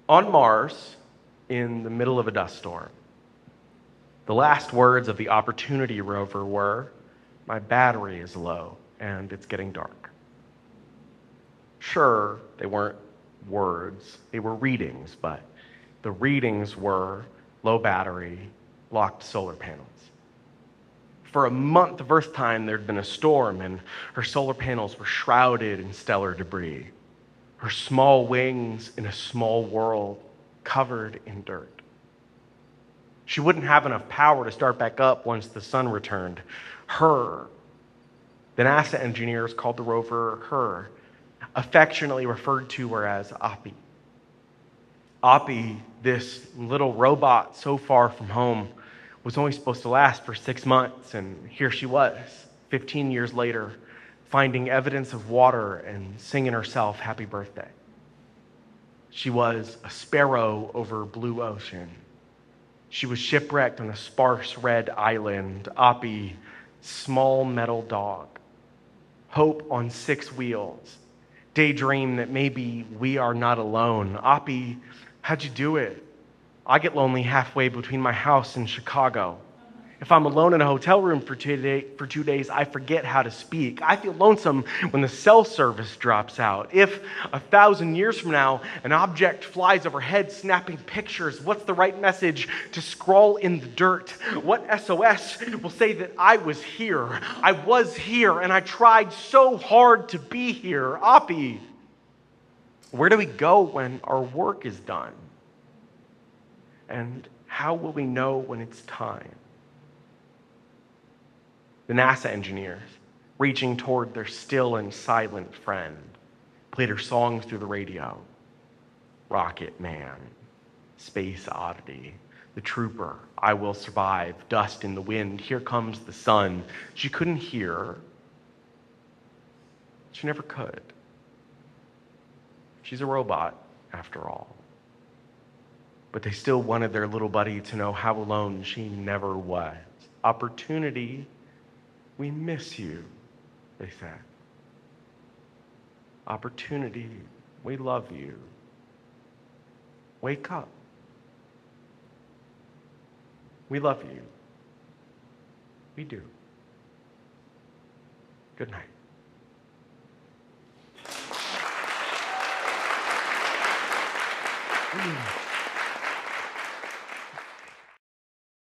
On Mars, in the middle of a dust storm, the last words of the Opportunity rover were, "My battery is low and it's getting dark." Sure, they weren't words, they were readings, but the readings were low battery, blocked solar panels. For a month of Earth time, there'd been a storm, and her solar panels were shrouded in stellar debris. Her small wings in a small world covered in dirt. She wouldn't have enough power to start back up once the sun returned. The NASA engineers called the rover her, affectionately referred to her as Opie. Opie, this little robot so far from home, was only supposed to last for 6 months, and here she was, 15 years later, finding evidence of water and singing herself happy birthday. She was a sparrow over blue ocean. She was shipwrecked on a sparse red island. Opie, small metal dog. Hope on 6 wheels. Daydream that maybe we are not alone. Opie, how'd you do it? I get lonely halfway between my house and Chicago. If I'm alone in a hotel room for 2 days, I forget how to speak. I feel lonesome when the cell service drops out. If 1,000 years from now, an object flies overhead snapping pictures, what's the right message to scrawl in the dirt? What SOS will say that I was here, and I tried so hard to be here? Opie, where do we go when our work is done? And how will we know when it's time? The NASA engineers, reaching toward their still and silent friend, played her songs through the radio. Rocket Man, Space Oddity, The Trooper, I Will Survive, Dust in the Wind, Here Comes the Sun. She couldn't hear. She never could. She's a robot, after all. But they still wanted their little buddy to know how alone she never was. Opportunity, we miss you, they said. Opportunity, we love you. Wake up. We love you. We do. Good night. Mm.